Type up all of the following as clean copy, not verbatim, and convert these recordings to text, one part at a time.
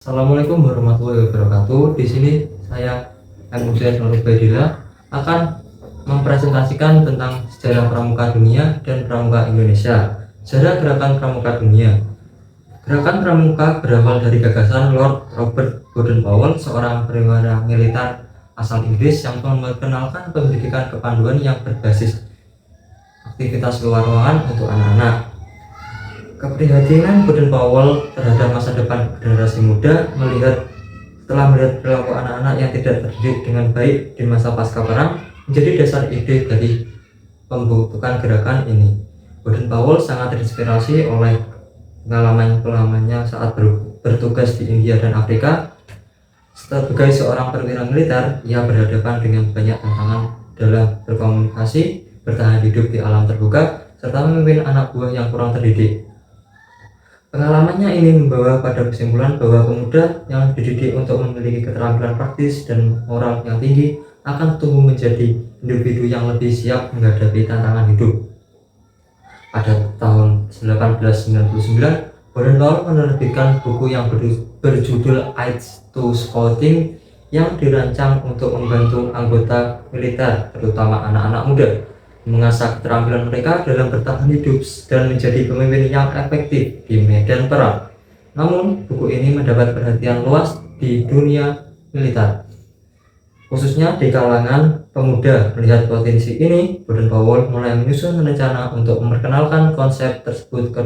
Assalamualaikum warahmatullahi wabarakatuh. Di sini saya Muhammad Nur Ubaidillah akan mempresentasikan tentang sejarah pramuka dunia dan pramuka Indonesia. Sejarah gerakan pramuka dunia. Gerakan pramuka berawal dari gagasan Lord Robert Baden-Powell, seorang perwira militer asal Inggris yang memperkenalkan pendidikan kepanduan yang berbasis aktivitas luar ruangan untuk anak-anak. Keprihatinan Baden-Powell terhadap masa depan generasi muda setelah melihat perilaku anak-anak yang tidak terdidik dengan baik di masa pasca perang menjadi dasar ide dari pembentukan gerakan ini. Baden-Powell sangat terinspirasi oleh pengalamannya saat bertugas di India dan Afrika. Sebagai seorang perwira militer, ia berhadapan dengan banyak tantangan dalam berkomunikasi, bertahan hidup di alam terbuka, serta memimpin anak buah yang kurang terdidik. Pengalamannya ini membawa pada kesimpulan bahwa pemuda yang dididik untuk memiliki keterampilan praktis dan moral yang tinggi akan tumbuh menjadi individu yang lebih siap menghadapi tantangan hidup. Pada tahun 1899, Baden-Powell menerbitkan buku yang berjudul Aids to Scouting yang dirancang untuk membantu anggota militer, terutama anak-anak muda, mengasah keterampilan mereka dalam bertahan hidup dan menjadi pemimpin yang efektif di medan perang. Namun, buku ini mendapat perhatian luas di dunia militer, khususnya di kalangan pemuda. Melihat potensi ini, Baden-Powell mulai menyusun rencana untuk memperkenalkan konsep tersebut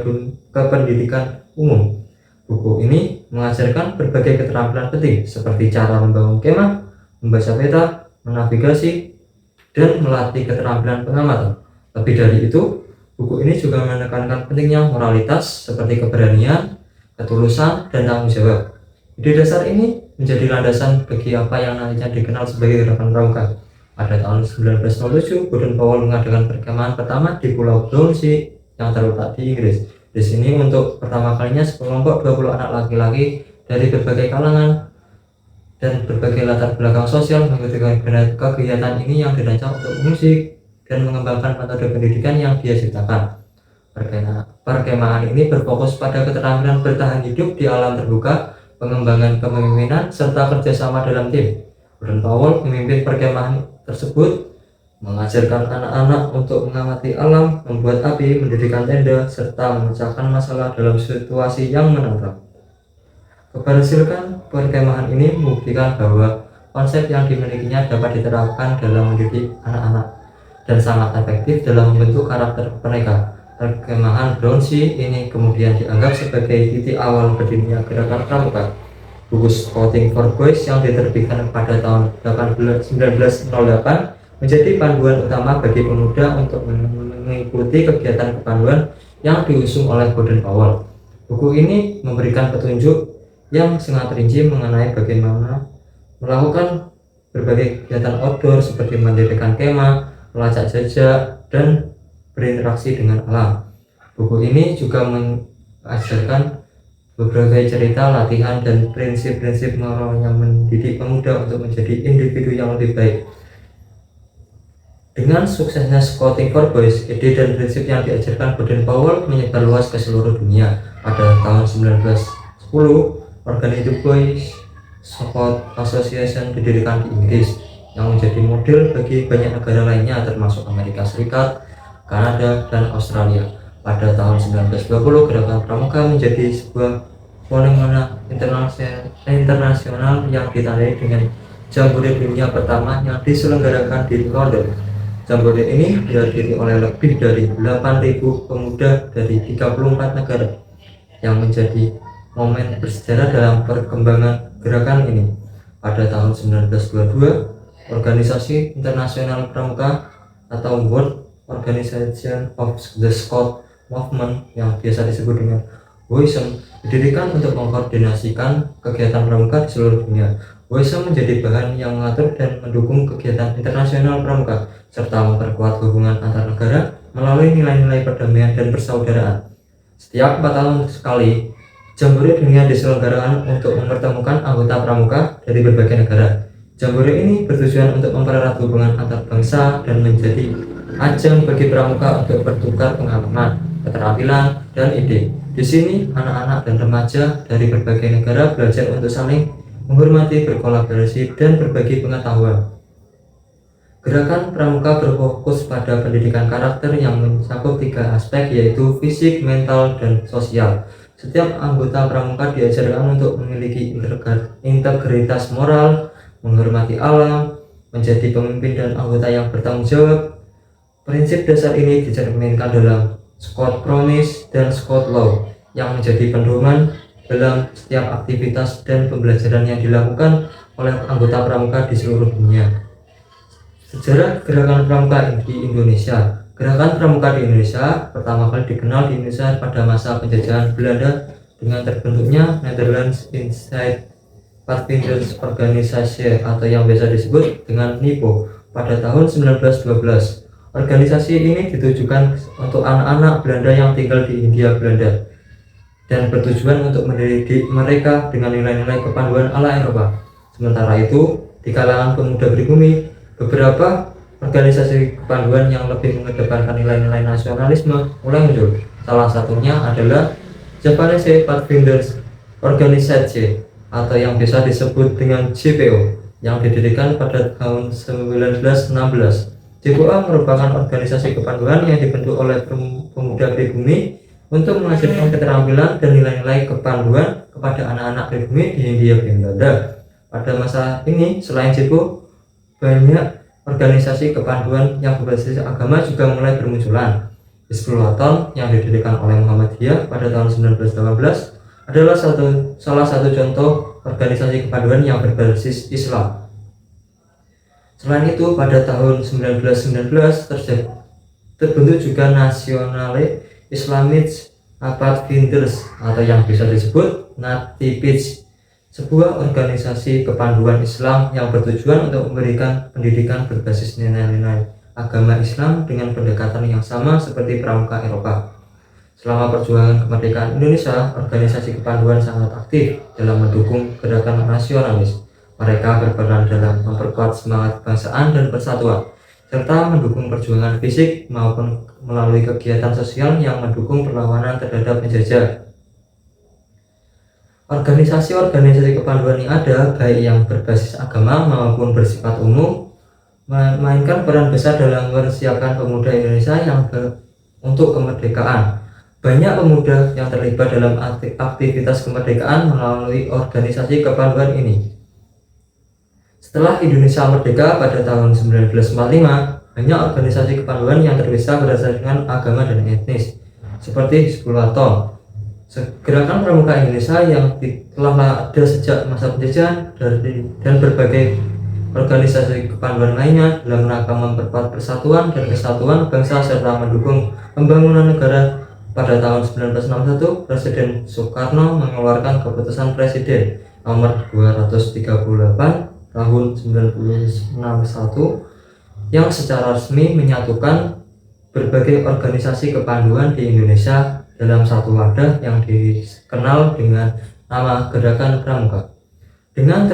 ke pendidikan umum. Buku ini mengajarkan berbagai keterampilan penting seperti cara membangun kemah, membaca peta, menavigasi, dan melatih keterampilan pengamatan. Lebih dari itu, buku ini juga menekankan pentingnya moralitas seperti keberanian, ketulusan, dan tanggung jawab. Ide dasar ini menjadi landasan bagi apa yang nantinya dikenal sebagai gerakan pramuka. Pada tahun 1907, Baden-Powell mengadakan perkemahan pertama di Pulau Brownsea yang terletak di Inggris. Di sini untuk pertama kalinya sekelompok 20 anak laki-laki dari berbagai kalangan dan berbagai latar belakang sosial mengikuti kegiatan ini yang dirancang untuk musik dan mengembangkan metode pendidikan yang dia ciptakan. Perkemahan ini berfokus pada keterampilan bertahan hidup di alam terbuka, pengembangan kepemimpinan, serta kerjasama dalam tim. Baden-Powell memimpin perkemahan tersebut, mengajarkan anak-anak untuk mengamati alam, membuat api, mendirikan tenda, serta memecahkan masalah dalam situasi yang menantang. Keberhasilan perkemahan ini membuktikan bahwa konsep yang dimilikinya dapat diterapkan dalam mendidik anak-anak dan sangat efektif dalam membentuk karakter mereka. Perkemahan Brownsea ini kemudian dianggap sebagai titik awal berdirinya gerakan pramuka. Buku Scouting for Boys yang diterbitkan pada tahun 1908 menjadi panduan utama bagi pemuda untuk mengikuti kegiatan kepanduan yang diusung oleh Baden-Powell. Buku ini memberikan petunjuk yang sangat rinci mengenai bagaimana melakukan berbagai kegiatan outdoor seperti mendirikan kemah, melacak jejak, dan berinteraksi dengan alam. Buku ini juga mengajarkan berbagai cerita, latihan, dan prinsip-prinsip moral yang mendidik pemuda untuk menjadi individu yang lebih baik. Dengan suksesnya Scouting for Boys, ide dan prinsip yang diajarkan Baden-Powell menyebar luas ke seluruh dunia. Pada tahun 1910, Organized Boys Scout Association didirikan di Inggris yang menjadi model bagi banyak negara lainnya termasuk Amerika Serikat, Kanada, dan Australia. Pada tahun 1920, gerakan pramuka menjadi sebuah fenomena internasional yang ditandai dengan Jambore Dunia pertama yang diselenggarakan di London. Jambore ini dihadiri oleh lebih dari 8.000 pemuda dari 34 negara yang menjadi momen bersejarah dalam perkembangan gerakan ini. Pada tahun 1922, Organisasi Internasional Pramuka atau World Organization of the Scout Movement yang biasa disebut dengan WOSM didirikan untuk mengkoordinasikan kegiatan pramuka di seluruh dunia. WOSM menjadi bahan yang mengatur dan mendukung kegiatan internasional pramuka serta memperkuat hubungan antar negara melalui nilai-nilai perdamaian dan persaudaraan. Setiap 4 tahun sekali, Jambore Dunia diselenggarakan untuk mempertemukan anggota pramuka dari berbagai negara. Jambore ini bertujuan untuk mempererat hubungan antar bangsa dan menjadi ajang bagi pramuka untuk bertukar pengalaman, keterampilan, dan ide. Di sini, anak-anak dan remaja dari berbagai negara belajar untuk saling menghormati, berkolaborasi, dan berbagi pengetahuan. Gerakan Pramuka berfokus pada pendidikan karakter yang mencakup 3 aspek, yaitu fisik, mental, dan sosial. Setiap anggota Pramuka diajarkan untuk memiliki integritas moral, menghormati alam, menjadi pemimpin dan anggota yang bertanggung jawab. Prinsip dasar ini dicerminkan dalam Scout Promise dan Scout Law yang menjadi pedoman dalam setiap aktivitas dan pembelajaran yang dilakukan oleh anggota Pramuka di seluruh dunia. Sejarah Gerakan Pramuka di Indonesia. Gerakan Pramuka di Indonesia pertama kali dikenal di Indonesia pada masa penjajahan Belanda dengan terbentuknya Netherlands Inside Pathfinders Organisation atau yang biasa disebut dengan NIPO pada tahun 1912. Organisasi ini ditujukan untuk anak-anak Belanda yang tinggal di Hindia Belanda dan bertujuan untuk mendidik mereka dengan nilai-nilai kepanduan ala Eropa. Sementara itu, di kalangan pemuda pribumi, beberapa organisasi kepanduan yang lebih mengedepankan nilai-nilai nasionalisme mulai muncul. Salah satunya adalah Japanese Pathfinders Organisation atau yang bisa disebut dengan JPO yang didirikan pada tahun 1916. JPO merupakan organisasi kepanduan yang dibentuk oleh pemuda pribumi untuk menghasilkan keterampilan dan nilai-nilai kepanduan kepada anak-anak pribumi di Hindia Belanda. Pada masa ini, selain JPO, banyak organisasi kepanduan yang berbasis agama juga mulai bermunculan. Hizbul-Wathan yang didirikan oleh Muhammadiyah pada tahun 1918 adalah salah satu contoh organisasi kepanduan yang berbasis Islam. Selain itu, pada tahun 1919 terbentuk juga Nationale Islamic Pathfinders atau yang bisa disebut NATIPIDS, sebuah organisasi kepanduan Islam yang bertujuan untuk memberikan pendidikan berbasis nilai-nilai agama Islam dengan pendekatan yang sama seperti pramuka Eropa. Selama perjuangan kemerdekaan Indonesia, organisasi kepanduan sangat aktif dalam mendukung gerakan nasionalis. Mereka berperan dalam memperkuat semangat kebangsaan dan persatuan, serta mendukung perjuangan fisik maupun melalui kegiatan sosial yang mendukung perlawanan terhadap penjajah. Organisasi-organisasi kepanduan yang ada, baik yang berbasis agama maupun bersifat umum, memainkan peran besar dalam mempersiapkan pemuda Indonesia untuk kemerdekaan. Banyak pemuda yang terlibat dalam aktivitas kemerdekaan melalui organisasi kepanduan ini. Setelah Indonesia merdeka pada tahun 1945, banyak organisasi kepanduan yang terpisah berdasarkan agama dan etnis, seperti Hizbul-Wathan. Gerakan Pramuka Indonesia yang telah ada sejak masa penjajahan dan berbagai organisasi kepanduan lainnya dalam rangka memperkuat persatuan dan kesatuan bangsa serta mendukung pembangunan negara. Pada tahun 1961, Presiden Soekarno mengeluarkan keputusan Presiden nomor 238 tahun 1961 yang secara resmi menyatukan berbagai organisasi kepanduan di Indonesia dalam satu wadah yang dikenal dengan nama Gerakan Pramuka. Dengan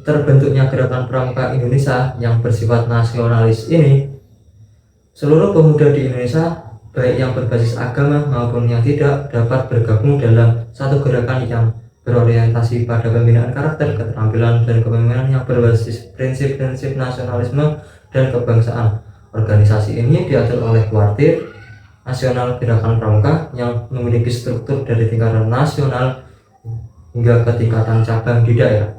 terbentuknya Gerakan Pramuka Indonesia yang bersifat nasionalis ini, seluruh pemuda di Indonesia, baik yang berbasis agama maupun yang tidak, dapat bergabung dalam satu gerakan yang berorientasi pada pembinaan karakter, keterampilan, dan kepemimpinan yang berbasis prinsip-prinsip nasionalisme dan kebangsaan. Organisasi ini diatur oleh Kuartir Nasional Gerakan Pramuka yang memiliki struktur dari tingkatan nasional hingga ke tingkatan cabang di daerah.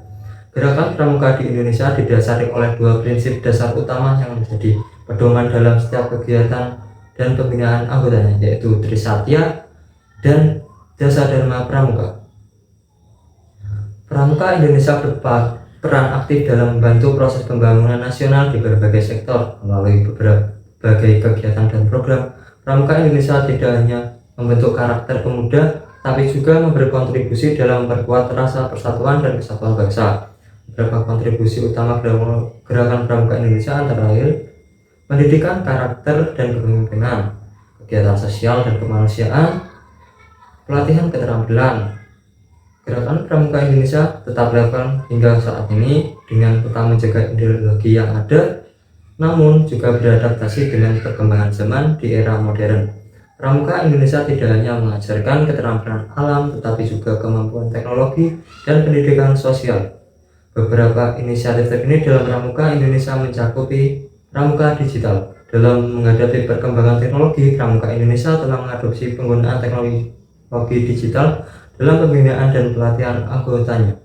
Gerakan Pramuka di Indonesia didasari oleh 2 prinsip dasar utama yang menjadi pedoman dalam setiap kegiatan dan pembinaan anggotanya, yaitu Trisatya dan Dasa Dharma Pramuka. Pramuka Indonesia berperan aktif dalam membantu proses pembangunan nasional di berbagai sektor melalui berbagai kegiatan dan program. Pramuka Indonesia tidak hanya membentuk karakter pemuda, tapi juga memberi kontribusi dalam memperkuat rasa persatuan dan kesatuan bangsa. Beberapa kontribusi utama Gerakan Pramuka Indonesia antara lain pendidikan karakter dan kepemimpinan, kegiatan sosial dan kemanusiaan, pelatihan keterampilan. Gerakan Pramuka Indonesia tetap relevan hingga saat ini dengan tetap menjaga ideologi yang ada, namun juga beradaptasi dengan perkembangan zaman di era modern. Pramuka Indonesia tidak hanya mengajarkan keterampilan alam, tetapi juga kemampuan teknologi dan pendidikan sosial. Beberapa inisiatif terkini dalam Pramuka Indonesia mencakupi Pramuka Digital. Dalam menghadapi perkembangan teknologi, Pramuka Indonesia telah mengadopsi penggunaan teknologi digital dalam pembinaan dan pelatihan anggotanya.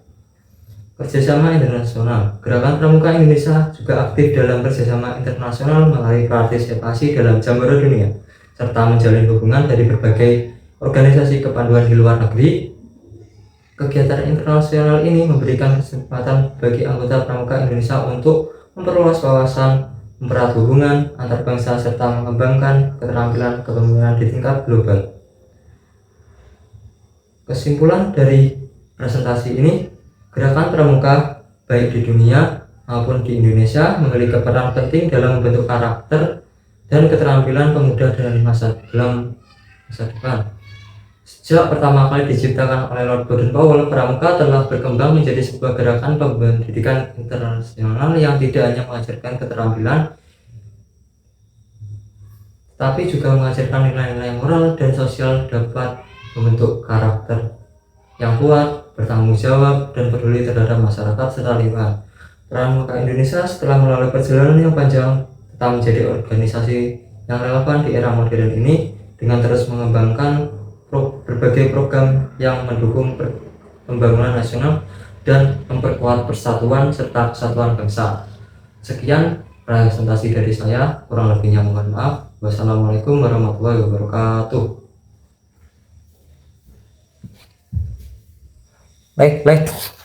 Kerjasama internasional. Gerakan Pramuka Indonesia juga aktif dalam kerjasama internasional melalui partisipasi dalam Jambore Dunia, serta menjalin hubungan dari berbagai organisasi kepanduan di luar negeri. Kegiatan internasional ini memberikan kesempatan bagi anggota Pramuka Indonesia untuk memperluas wawasan, mempererat hubungan antar bangsa, serta mengembangkan keterampilan kepemimpinan di tingkat global. Kesimpulan dari presentasi ini, gerakan Pramuka baik di dunia maupun di Indonesia memiliki peran penting dalam membentuk karakter dan keterampilan pemuda dalam masa depan. Sejak pertama kali diciptakan oleh Lord Baden-Powell, Pramuka telah berkembang menjadi sebuah gerakan pendidikan internasional yang tidak hanya mengajarkan keterampilan, tapi juga mengajarkan nilai-nilai moral dan sosial dapat membentuk karakter yang kuat, bertanggung jawab, dan peduli terhadap masyarakat serta lingkungan. Pramuka Indonesia setelah melalui perjalanan yang panjang tetap menjadi organisasi yang relevan di era modern ini dengan terus mengembangkan berbagai program yang mendukung pembangunan nasional dan memperkuat persatuan serta kesatuan bangsa. Sekian presentasi dari saya, kurang lebihnya mohon maaf. Wassalamualaikum warahmatullahi wabarakatuh. Baik.